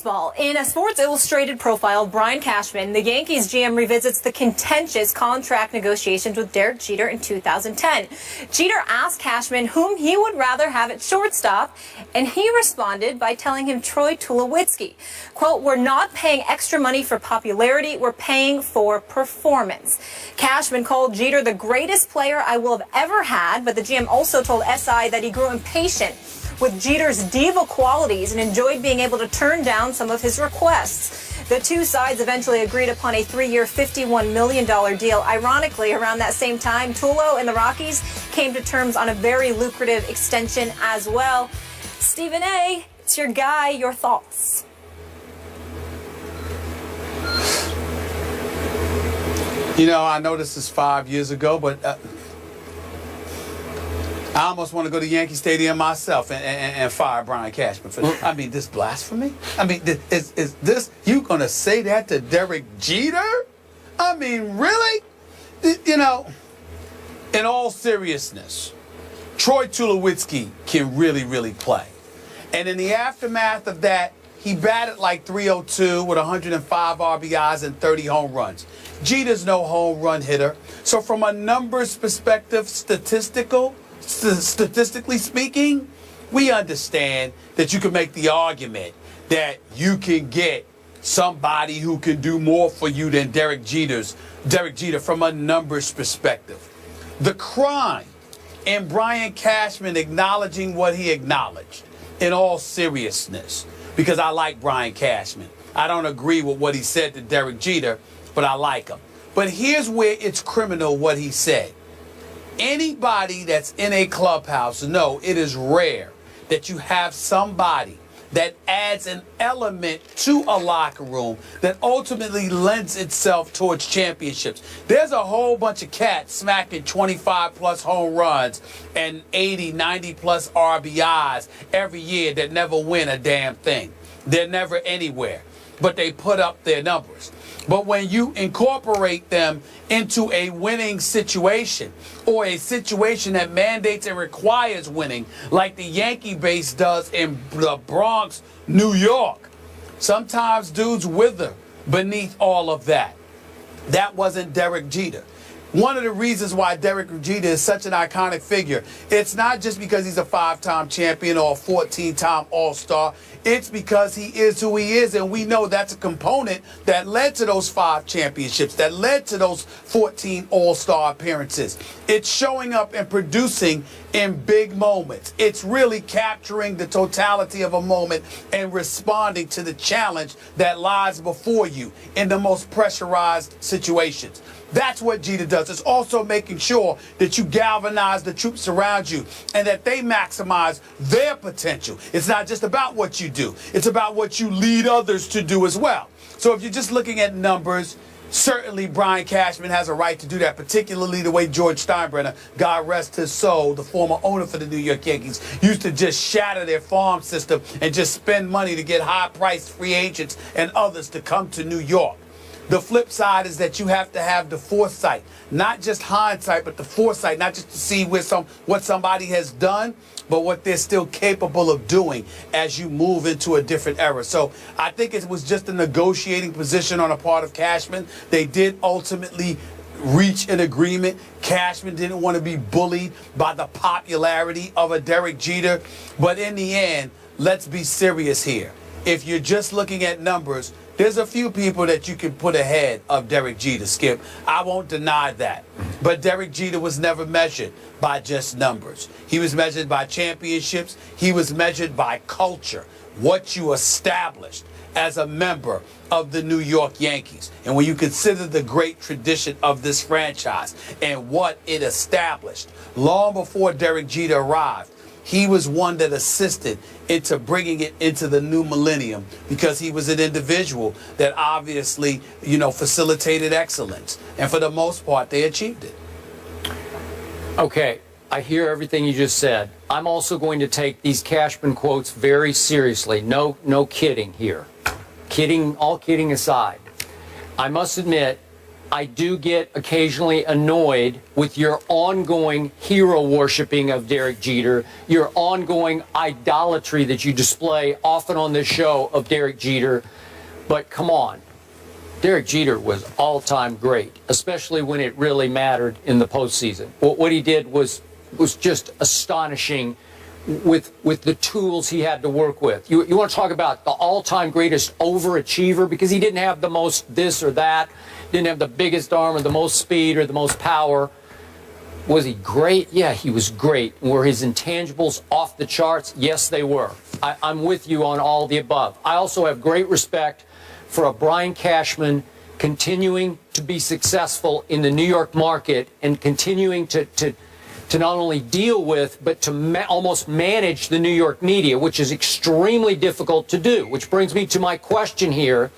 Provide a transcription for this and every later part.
baseball. In a Sports Illustrated profile of Brian Cashman, the Yankees GM revisits the contentious contract negotiations with Derek Jeter in 2010. Jeter asked Cashman whom he would rather have at shortstop, and he responded by telling him Troy Tulowitzki. Quote, "We're not paying extra money for popularity, we're paying for performance." Cashman called Jeter the greatest player I will have ever had, but the GM also told SI that he grew impatient with Jeter's diva qualities and enjoyed being able to turn down some of his requests. The two sides eventually agreed upon a 3-year, $51 million deal. Ironically, around that same time, Tulo and the Rockies came to terms on a very lucrative extension as well. Stephen A., it's your guy. Your thoughts? You know, I know this is 5 years ago, but I almost want to go to Yankee Stadium myself and fire Brian Cashman for this. I mean, this blasphemy? I mean, is this, you going to say that to Derek Jeter? I mean, really? You know, in all seriousness, Troy Tulowitzki can really play. And in the aftermath of that, he batted like .302 with 105 RBIs and 30 home runs. Jeter's no home run hitter. So from a numbers perspective, statistically speaking, we understand that you can make the argument that you can get somebody who can do more for you than Derek Jeter from a numbers perspective. The crime in Brian Cashman acknowledging what he acknowledged, in all seriousness, because I like Brian Cashman. I don't agree with what he said to Derek Jeter, but I like him. But here's where it's criminal what he said. Anybody that's in a clubhouse know it is rare that you have somebody that adds an element to a locker room that ultimately lends itself towards championships. There's a whole bunch of cats smacking 25-plus home runs and 80, 90-plus RBIs every year that never win a damn thing. They're never anywhere, but they put up their numbers. But when you incorporate them into a winning situation or a situation that mandates and requires winning, like the Yankee base does in the Bronx, New York, sometimes dudes wither beneath all of that. That wasn't Derek Jeter. One of the reasons why Derek Jeter is such an iconic figure, it's not just because he's a 5-time champion or a 14-time All-Star. It's because he is who he is, and we know that's a component that led to those 5 championships, that led to those 14 All-Star appearances. It's showing up and producing in big moments. It's really capturing the totality of a moment and responding to the challenge that lies before you in the most pressurized situations. That's what Jeter does. It's also making sure that you galvanize the troops around you and that they maximize their potential. It's not just about what you do. It's about what you lead others to do as well. So if you're just looking at numbers, certainly Brian Cashman has a right to do that, particularly the way George Steinbrenner, God rest his soul, the former owner for the New York Yankees, used to just shatter their farm system and just spend money to get high-priced free agents and others to come to New York. The flip side is that you have to have the foresight, not just hindsight, but the foresight, not just to see what somebody has done, but what they're still capable of doing as you move into a different era. So I think it was just a negotiating position on the part of Cashman. They did ultimately reach an agreement. Cashman didn't want to be bullied by the popularity of a Derek Jeter. But in the end, let's be serious here. If you're just looking at numbers, there's a few people that you can put ahead of Derek Jeter, Skip. I won't deny that. But Derek Jeter was never measured by just numbers. He was measured by championships. He was measured by culture, what you established as a member of the New York Yankees. And when you consider the great tradition of this franchise and what it established, long before Derek Jeter arrived, he was one that assisted into bringing it into the new millennium because he was an individual that obviously, facilitated excellence. And for the most part, they achieved it. Okay, I hear everything you just said. I'm also going to take these Cashman quotes very seriously. No kidding here. All kidding aside. I must admit, I do get occasionally annoyed with your ongoing hero worshiping of Derek Jeter, your ongoing idolatry that you display often on this show of Derek Jeter. But come on, Derek Jeter was all-time great, especially when it really mattered in the postseason. What he did was just astonishing with the tools he had to work with. You want to talk about the all-time greatest overachiever because he didn't have the most this or that, didn't have the biggest arm or the most speed or the most power. Was he great? Yeah, he was great. Were his intangibles off the charts? Yes, they were. I'm with you on all the above. I also have great respect for a Brian Cashman continuing to be successful in the New York market and continuing to not only deal with, but to almost manage the New York media, which is extremely difficult to do. Which brings me to my question here.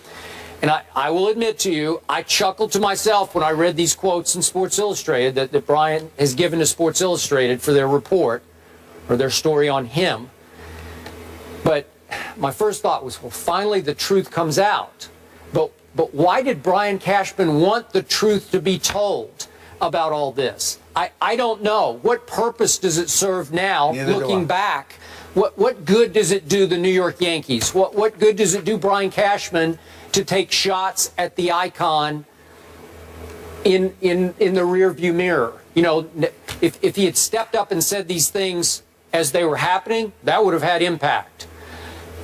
And I will admit to you, I chuckled to myself when I read these quotes in Sports Illustrated that Brian has given to Sports Illustrated for their report or their story on him. But my first thought was, well, finally the truth comes out. But why did Brian Cashman want the truth to be told about all this? I don't know. What purpose does it serve now, looking back? What good does it do the New York Yankees? What good does it do Brian Cashman to take shots at the icon in the rearview mirror? You know, if he had stepped up and said these things as they were happening, that would have had impact.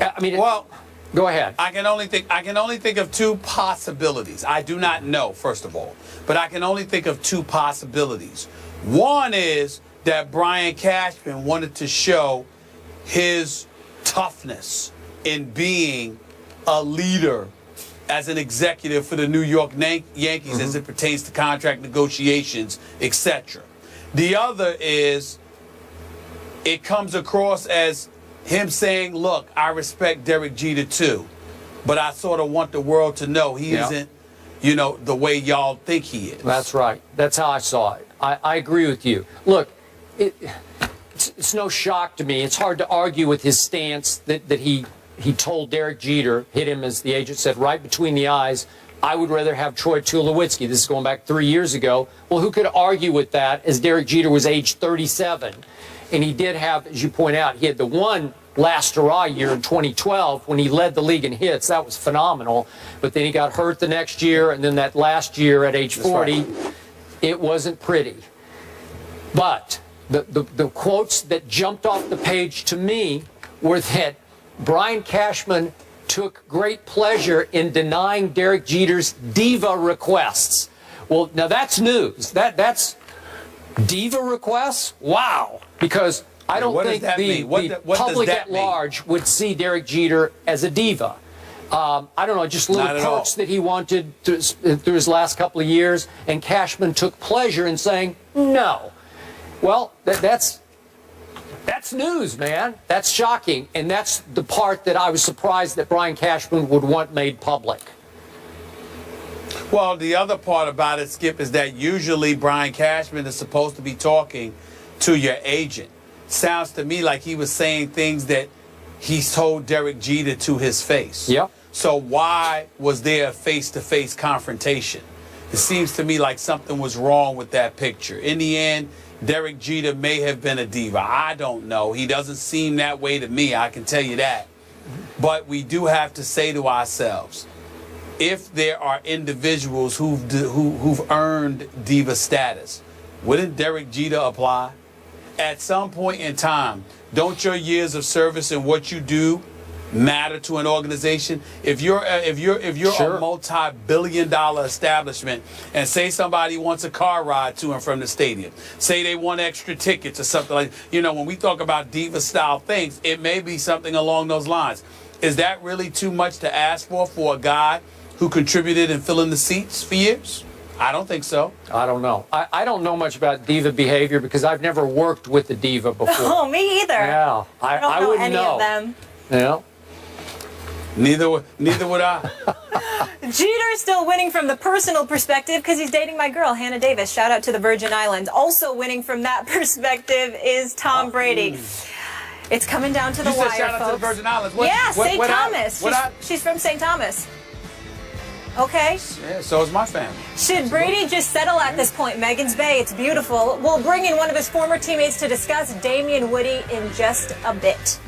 I mean, well, go ahead. I can only think of two possibilities. I do not know, first of all, but I can only think of two possibilities. One is that Brian Cashman wanted to show his toughness in being a leader as an executive for the New York Yankees as it pertains to contract negotiations, etc. The other is it comes across as him saying, look, I respect Derek Jeter too, but I sort of want the world to know he isn't, you know, the way y'all think he is. That's right. That's how I saw it. I agree with you. Look, it's no shock to me. It's hard to argue with his stance that he told Derek Jeter, hit him, as the agent said, right between the eyes, I would rather have Troy Tulowitzki. This is going back 3 years ago. Well, who could argue with that, as Derek Jeter was age 37? And he did have, as you point out, he had the one last hurrah year in 2012 when he led the league in hits. That was phenomenal. But then he got hurt the next year, and then that last year at age 40, it wasn't pretty. But the quotes that jumped off the page to me were that Brian Cashman took great pleasure in denying Derek Jeter's Diva requests. Well, now that's news. That's Diva requests? Wow. Because I don't think the public at large would see Derek Jeter as a diva. I don't know, just little perks that he wanted through his last couple of years, and Cashman took pleasure in saying no. Well, that's news, man. That's shocking, and that's the part that I was surprised that Brian Cashman would want made public. Well, the other part about it, Skip, is that usually Brian Cashman is supposed to be talking to your agent. Sounds to me like he was saying things that he's told Derek Jeter to his face. Yep. So why was there a face-to-face confrontation? It seems to me like something was wrong with that picture. In the end, Derek Jeter may have been a diva. I don't know. He doesn't seem that way to me, I can tell you that. But we do have to say to ourselves, if there are individuals who've earned diva status, wouldn't Derek Jeter apply? At some point in time, don't your years of service and what you do matter to an organization? If you're a multi-billion-dollar establishment, and say somebody wants a car ride to and from the stadium, say they want extra tickets or something like, you know, when we talk about diva-style things, it may be something along those lines. Is that really too much to ask for a guy who contributed in filling the seats for years? I don't think so. I don't know. I don't know much about diva behavior because I've never worked with a diva before. Oh, me either. Yeah, I don't know wouldn't any know. of them. Yeah. Neither would I. Jeter's still winning from the personal perspective because he's dating my girl, Hannah Davis. Shout out to the Virgin Islands. Also winning from that perspective is Tom Brady. It's coming down to the wire, shout out folks. to the Virgin Islands. St. Thomas. She's from St. Thomas. Okay. Yeah, so is my family. Should Brady just settle at this point? Megan's Bay, it's beautiful. We'll bring in one of his former teammates to discuss Damian Woody in just a bit.